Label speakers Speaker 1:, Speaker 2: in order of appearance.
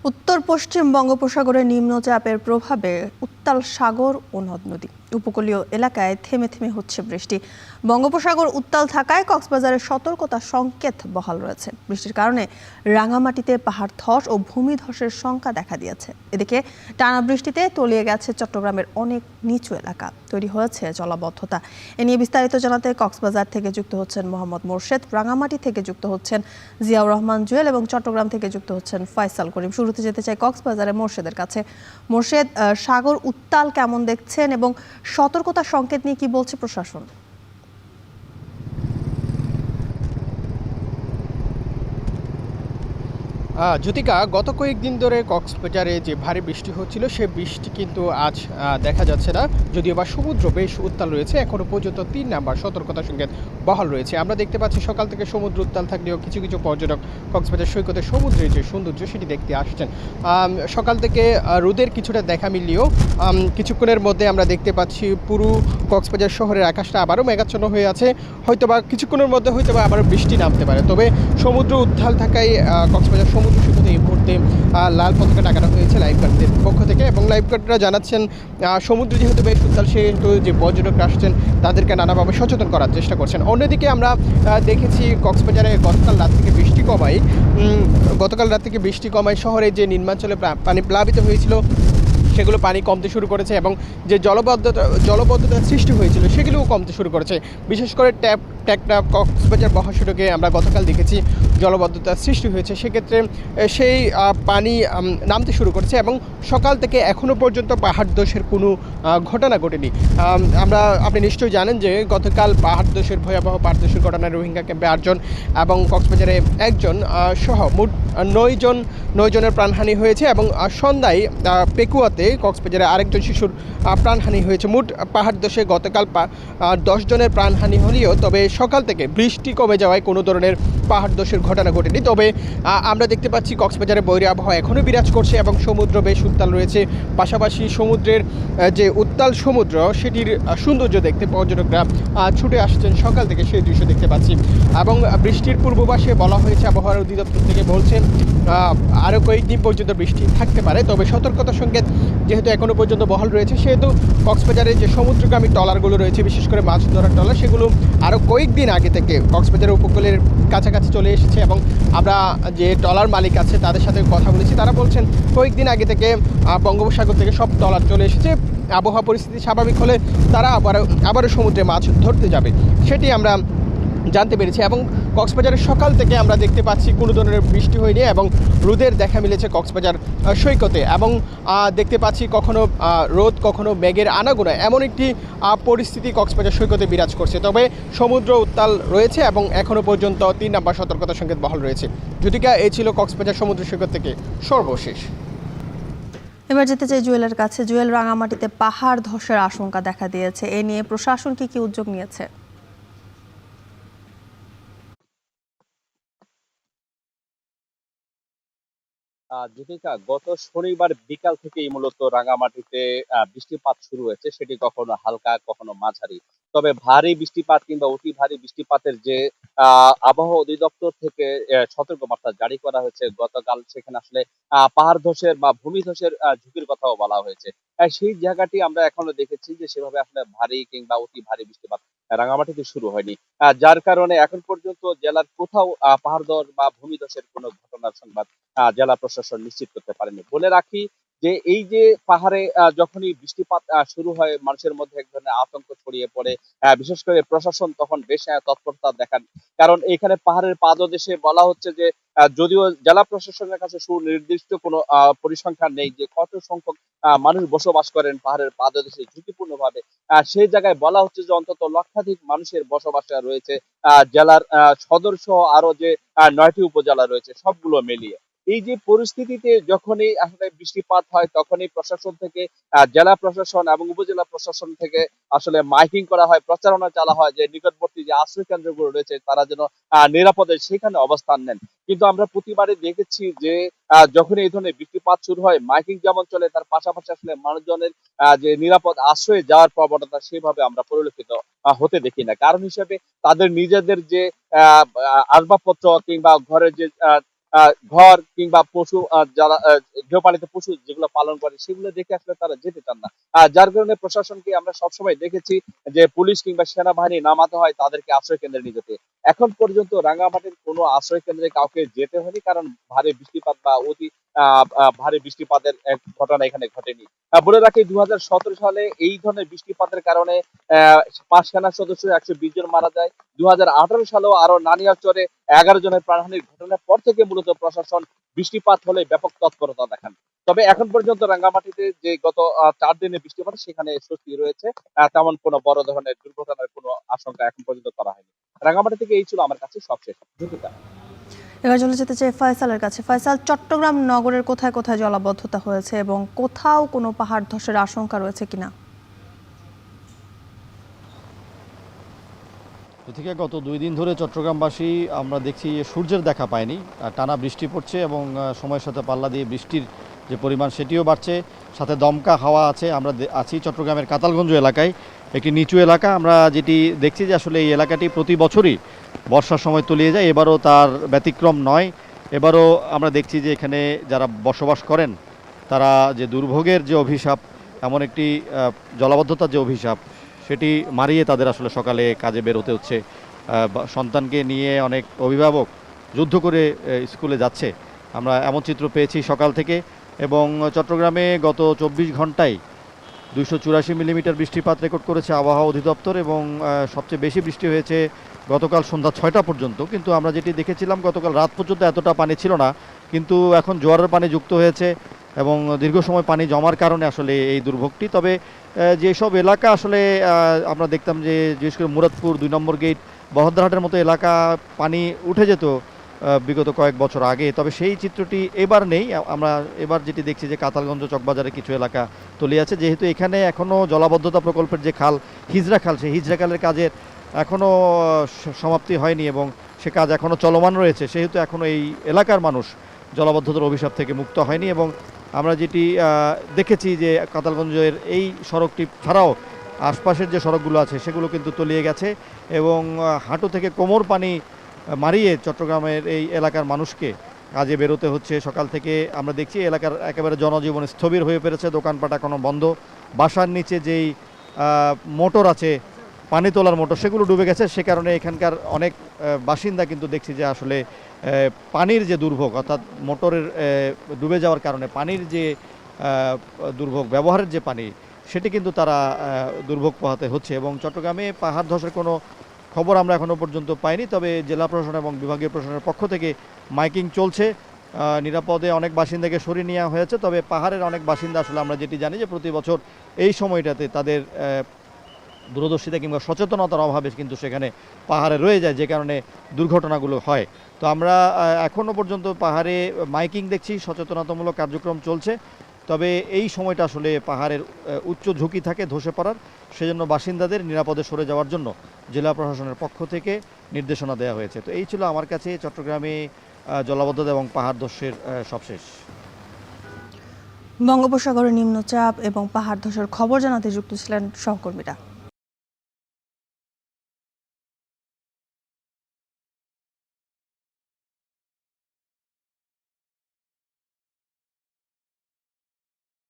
Speaker 1: উত্তর পশ্চিম বঙ্গোপসাগরে নিম্নচাপের প্রভাবে উত্তাল সাগর ও নদ নদী উপকূলীয় এলাকায় থেমে থেমে হচ্ছে বৃষ্টি। বঙ্গোপসাগর উত্তাল থাকায় কক্সবাজারের সতর্কতা সংকেত বহাল রয়েছে। বৃষ্টির কারণে রাঙামাটিতে পাহাড় ধস ও ভূমিধসের শঙ্কা দেখা দিয়েছে। এদিকে টানা বৃষ্টিতে তলিয়ে গেছে চট্টগ্রামের অনেক নিচু এলাকা, তৈরি হয়েছে জলাবদ্ধতা। এ নিয়ে বিস্তারিত জানাতে কক্সবাজার থেকে যুক্ত হচ্ছেন মোহাম্মদ মোর্শেদ, রাঙামাটি থেকে যুক্ত হচ্ছেন জিয়াউর রহমান জুয়েল এবং চট্টগ্রাম থেকে যুক্ত হচ্ছেন ফয়সাল করিম। শুরুতে যেতে চাই কক্সবাজারে মোর্শেদের কাছে। মোর্শেদ, সাগর উত্তাল কেমন দেখছেন এবং সতর্কতা সংকেত নিয়ে কি বলছে প্রশাসন?
Speaker 2: জ্যোতিকা, গত কয়েকদিন ধরে কক্সবাজারে যে ভারী বৃষ্টি হচ্ছিল সে বৃষ্টি কিন্তু আজ দেখা যাচ্ছে না। যদিও বা সমুদ্র বেশ উত্তাল রয়েছে, এখনো পর্যন্ত ৩ নাম্বার সতর্কতা সংকেত বহাল রয়েছে। আমরা দেখতে পাচ্ছি সকাল থেকে সমুদ্র উত্তাল থাকলেও কিছু কিছু পর্যটক কক্সবাজার সৈকতের সমুদ্রের যে সৌন্দর্য সেটি দেখতে আসছেন। সকাল থেকে রোদের কিছুটা দেখা মিললেও কিছুক্ষণের মধ্যে আমরা দেখতে পাচ্ছি পুরো কক্সবাজার শহরের আকাশটা আবারও মেঘাচ্ছন্ন হয়ে আছে। হয়তোবা কিছুক্ষণের মধ্যে হয়তোবা আবারও বৃষ্টি নামতে পারে। তবে সমুদ্র উত্তাল থাকায় কক্সবাজার সমুদ্র সৈকতে এই মুহূর্তে লাল পতাকা টাঙানো হয়েছে লাইফগার্ডদের পক্ষ থেকে, এবং লাইফগার্ডরা জানাচ্ছেন সমুদ্র যেহেতু বেশ উত্তাল সেহেতু যে পর্যটকরা আসছেন তাদেরকে নানাভাবে সচেতন করার চেষ্টা করছেন। অন্যদিকে আমরা দেখেছি কক্সবাজারে গতকাল রাত থেকে বৃষ্টি কমায় শহরে যে নিম্নাঞ্চলে পানি প্লাবিত হয়েছিল সেগুলো পানি কমতে শুরু করেছে, এবং যে জলবদ্ধতার সৃষ্টি হয়েছিল সেগুলোও কমতে শুরু করেছে। বিশেষ করে ট্যাকটা কক্সবাজার মহাসড়কে আমরা গতকাল দেখেছি জলবদ্ধতার সৃষ্টি হয়েছে। সেক্ষেত্রে সেই পানি নামতে শুরু করেছে, এবং সকাল থেকে এখনও পর্যন্ত পাহাড় ধসের কোনো ঘটনা ঘটেনি। আপনি নিশ্চয়ই জানেন যে গতকাল ভয়াবহ পাহাড় ধসের ঘটনায় রোহিঙ্গা ক্যাম্পে 8 জন এবং কক্সবাজারে 1 জন সহ মোট 9 জনের প্রাণহানি হয়েছে, এবং সন্ধ্যায় পেকুয়াতে কক্সবাজারে আরেকজন শিশুর প্রাণহানি হয়েছে। মোট পাহাড় ধসে গতকাল 10 জনের প্রাণহানি হলেও তবে সকাল থেকে বৃষ্টি কমে যাওয়ায় কোনো ধরনের পাহাড় ধসের ঘটনা ঘটেনি। তবে আমরা দেখতে পাচ্ছি কক্সবাজারে বৈরী আবহাওয়া এখনও বিরাজ করছে এবং সমুদ্র বেশ উত্তাল রয়েছে। পাশাপাশি সমুদ্রের যে উত্তাল সমুদ্র সেটির সৌন্দর্য দেখতে পর্যটকরা ছুটে আসছেন সকাল থেকে, সেই দৃশ্য দেখতে পাচ্ছি। এবং বৃষ্টির পূর্বাভাসে বলা হয়েছে, আবহাওয়া অধিদপ্তর থেকে বলছেন আরও কয়েকদিন পর্যন্ত বৃষ্টি থাকতে পারে। তবে সতর্কতা সংকেত যেহেতু এখনও পর্যন্ত বহাল রয়েছে সেহেতু কক্সবাজারে যে সমুদ্রগামী ট্রলারগুলো রয়েছে, বিশেষ করে মাছ ধরার ট্রলার, সেগুলো আরও কয়েকদিন আগে থেকে কক্সবাজারের উপকূলের কাছাকাছি চলে এসেছে। এবং আমরা যে ট্রলার মালিক আছে তাদের সাথে কথা বলেছি, তারা বলছেন কয়েকদিন আগে থেকে বঙ্গোপসাগর থেকে সব ট্রলার চলে এসেছে। আবহাওয়া পরিস্থিতি স্বাভাবিক হলে তারা আবারও সমুদ্রে মাছ ধরতে যাবে, সেটি আমরা জানতে পেরেছি। এবং কক্সবাজারের সকাল থেকে আমরা দেখতে পাচ্ছি কোনো ধরনের বৃষ্টি হয়নি এবং রোদের দেখা মিলেছে কক্সবাজার সৈকতে, এবং দেখতে পাচ্ছি কখনো রোদ কখনো মেঘের আনাগোনা এমন একটি পরিস্থিতি কক্সবাজার সৈকতে বিরাজ করছে। তবে সমুদ্র উত্তাল রয়েছে এবং এখনও পর্যন্ত 3 নাম্বার সতর্কতা সংকেত বহাল রয়েছে। যদিকা এই ছিল কক্সবাজার সমুদ্র সৈকত থেকে সর্বশেষ।
Speaker 1: এবার যেতে চাই জুয়েলের কাছে। জুয়েল, রাঙামাটিতে পাহাড় ধসের আশঙ্কা দেখা দিয়েছে, এ নিয়ে প্রশাসন কি উদ্যোগ নিয়েছে?
Speaker 3: জ্যোতিকা, গত শনিবার বিকাল থেকেই মূলত রাঙামাটিতে বৃষ্টিপাত শুরু হয়েছে। সেটি কখনো হালকা কখনো মাঝারি, তবে ভারী বৃষ্টিপাত কিংবা অতি ভারী বৃষ্টিপাতের যে আবহাওয়া অধিদপ্তর থেকে সতর্কবার্তা জারি করা হয়েছে গতকাল, সেখানে আসলে পাহাড় ধসের বা ভূমি ধসের ঝুঁকির কথাও বলা হয়েছে। সেই জায়গাটি আমরা এখনো দেখেছি যে সেভাবে আসলে ভারী কিংবা অতি ভারী বৃষ্টিপাত রাঙামাটিতে শুরু হয়নি, যার কারণে এখন পর্যন্ত জেলার কোথাও পাহাড় ধস বা ভূমি ধসের কোনো ঘটনার সংবাদ জেলা প্রশাসন নিশ্চিত করতে পারেনি। বলে রাখি যে এই যে পাহাড়ে যখনই বৃষ্টিপাত শুরু হয় মানুষের মধ্যে এক ধরনের আতঙ্ক ছড়িয়ে পড়ে। বিশেষ করে প্রশাসন তখন বেশ তৎপরতা দেখান, কারণ এখানে পাহাড়ের পাদদেশে বলা হচ্ছে যে যদিও জেলা প্রশাসনের কাছে সুনির্দিষ্ট কোনো পরিসংখ্যান নেই যে কত সংখ্যক মানুষ বসবাস করেন পাহাড়ের পাদদেশে ঝুঁকিপূর্ণ ভাবে, সেই জায়গায় বলা হচ্ছে যে অন্তত লক্ষাধিক মানুষের বসবাস রয়েছে জেলার সদর সহ আরো যে 9টি উপজেলা রয়েছে সবগুলো মিলিয়ে। এই যে পরিস্থিতিতে যখনই আসলে বৃষ্টিপাত হয় তখনই প্রশাসন থেকে জেলা প্রশাসন এবং উপজেলা প্রশাসন থেকে আসলে মাইকিং করা হয়, প্রচারণা চালা হয় যে নিকটবর্তী যে আশ্রয় কেন্দ্রগুলো রয়েছে তারা যেন নিরাপদে সেখানে অবস্থান নেন। কিন্তু আমরা প্রতিবারই দেখেছি যে যখন এই ধরনের বৃষ্টিপাত শুরু হয় মাইকিং যেমন চলে তার পাশাপাশি আসলে মানুষজনের যে নিরাপদ আশ্রয়ে যাওয়ার প্রবণতা সেভাবে আমরা পরিলক্ষিত হতে দেখি না। কারণ হিসেবে তাদের নিজেদের যে আসবাবপত্র কিংবা ঘরের যে ঘর কিংবা পশু যারা গৃহপালিত পশু যেগুলো পালন করে সেগুলো দেখে আসলে তারা যেতে চান না। যার কারণে প্রশাসনকে আমরা সবসময় দেখেছি যে পুলিশ কিংবা সেনাবাহিনী নামাতে হয় তাদেরকে আশ্রয় কেন্দ্রে নিয়ে যেতে। এখন পর্যন্ত রাঙ্গামাটির কোনো আশ্রয় কেন্দ্রে কাউকে যেতে হয়নি, কারণ ভারী বৃষ্টিপাত বা অতি ভারী বৃষ্টিপাতের এক ঘটনা এখানে ঘটেনি। বলে রাখি 2017 সালে এই ধরনের বৃষ্টিপাতের কারণে 5 সেনা সদস্য 120 জন মারা যায়। 2018 সালেও আরো নানিয়ারচরে 11 জনের প্রাণহানির ঘটনার পর থেকে মূলত প্রশাসন বৃষ্টিপাত হলে ব্যাপক তৎপরতা দেখান। তবে এখন পর্যন্ত রাঙ্গামাটিতে যে গত 4 দিনের বৃষ্টিপাত সেখানে স্বস্তি রয়েছে। তেমন কোনো বড় ধরনের দুর্ঘটনার কোনো আশঙ্কা এখন পর্যন্ত করা হয়নি। রাঙ্গামাটি থেকে এই ছিল আমার কাছে সবশেষ। জুতিকা।
Speaker 1: এবার চলে যেতে চাই ফয়সালের কাছে। ফয়সাল, চট্টগ্রাম নগরের কোথায় কোথায় জলাবদ্ধতা হয়েছে এবং কোথাও কোনো পাহাড় ধসের আশঙ্কা রয়েছে কিনা?
Speaker 4: থেকে গত 2 দিন ধরে চট্টগ্রামবাসী আমরা দেখছি সূর্যের দেখা পায়নি, টানা বৃষ্টি পড়ছে এবং সময়ের সাথে পাল্লা দিয়ে বৃষ্টির যে পরিমাণ সেটিও বাড়ছে, সাথে দমকা হাওয়া আছে। আমরা আছি চট্টগ্রামের কাতালগঞ্জ এলাকায়, একটি নিচু এলাকা। আমরা যেটি দেখছি যে আসলে এই এলাকাটি প্রতি বছরই বর্ষার সময় তলিয়ে যায়, এবারও তার ব্যতিক্রম নয়। এবারও আমরা দেখছি যে এখানে যারা বসবাস করেন তারা যে দুর্ভোগের যে অভিশাপ, এমন একটি জলাবদ্ধতার যে অভিশাপ, সেটি মারিয়ে তাদের আসলে সকালে কাজে বের হতে হচ্ছে। সন্তানকে নিয়ে অনেক অভিভাবক যুদ্ধ করে স্কুলে যাচ্ছে। আমরা এমন চিত্র পেয়েছি সকাল থেকে। এবং চট্টগ্রামে গত 24 ঘন্টায় 284 মিলিমিটার বৃষ্টিপাত রেকর্ড করেছে আবহাওয়া অধিদপ্তর এবং সবচেয়ে বেশি বৃষ্টি হয়েছে গতকাল সন্ধ্যা 6টা পর্যন্ত। কিন্তু আমরা যেটি দেখেছিলাম গতকাল রাত পর্যন্ত এতটা পানি ছিল না, কিন্তু এখন জোয়ারের পানি যুক্ত হয়েছে এবং দীর্ঘ সময় পানি জমার কারণে আসলে এই দুর্ভোগটি। তবে যেসব এলাকা আসলে আমরা দেখতাম যে বিশেষ করে মুরাদপুর 2 নম্বর গেট, বহদ্দারহাটের মতো এলাকা পানি উঠে যেত বিগত কয়েক বছর আগে, তবে সেই চিত্রটি এবার নেই। আমরা এবার যেটি দেখছি যে কাতালগঞ্জ চকবাজারের কিছু এলাকা তলিয়ে আছে, যেহেতু এখানে এখনও জলাবদ্ধতা প্রকল্পের যে খাল হিজরা খাল, সেই হিজরা খালের কাজের এখনও সমাপ্তি হয়নি এবং সে কাজ এখনও চলমান রয়েছে, সেহেতু এখনও এই এলাকার মানুষ জলাবদ্ধতার অভিশাপ থেকে মুক্ত হয়নি। এবং আমরা যেটি দেখেছি যে কাতালগঞ্জের এই সড়কটি ছাড়াও আশপাশের যে সড়কগুলো আছে সেগুলো কিন্তু তলিয়ে গেছে এবং হাঁটু থেকে কোমর পানি মারিয়ে চট্টগ্রামের এই এলাকার মানুষকে কাজে বেরোতে হচ্ছে সকাল থেকে। আমরা দেখছি এলাকার একেবারে জনজীবন স্থবির হয়ে পড়েছে, দোকানপাট এখনো বন্ধ। বাসার নিচে যেই মোটর আছে, পানি তোলার মোটর, সেগুলো ডুবে গেছে। সে কারণে এখানকার অনেক বাসিন্দা কিন্তু দেখছি যে আসলে পানির যে দুর্ভোগ, অর্থাৎ মোটরের ডুবে যাওয়ার কারণে পানির যে দুর্ভোগ, ব্যবহারের যে পানি, সেটি কিন্তু তারা দুর্ভোগ পোহাতে হচ্ছে। এবং চট্টগ্রামে পাহাড় ধসের কোনো খবর আমরা এখনও পর্যন্ত পাইনি, তবে জেলা প্রশাসন এবং বিভাগীয় প্রশাসনের পক্ষ থেকে মাইকিং চলছে। নিরাপদে অনেক বাসিন্দাকে সরিয়ে নেওয়া হয়েছে। তবে পাহাড়ের অনেক বাসিন্দা আসলে আমরা যেটি জানি যে প্রতি বছর এই সময়টাতে তাদের দূরদর্শিতা কিংবা সচেতনতার অভাবে কিন্তু সেখানে পাহাড়ে রয়ে যায়, যে কারণে দুর্ঘটনাগুলো হয়। তো আমরা এখনও পর্যন্ত পাহাড়ে মাইকিং দেখছি, সচেতনতামূলক কার্যক্রম চলছে। তবে এই সময়টা আসলে পাহাড়ের উচ্চ ঝুঁকি থাকে ধসে পড়ার, সেজন্য বাসিন্দাদের নিরাপদে সরে যাওয়ার জন্য জেলা প্রশাসনের পক্ষ থেকে নির্দেশনা দেওয়া হয়েছে। তো এই ছিল আমার কাছে চট্টগ্রামে জলাবদ্ধতা এবং পাহাড় ধসের সবশেষ।
Speaker 1: বঙ্গোপসাগরে নিম্নচাপ এবং পাহাড় ধসের খবর জানাতে যুক্ত ছিলেন সহকর্মীরা।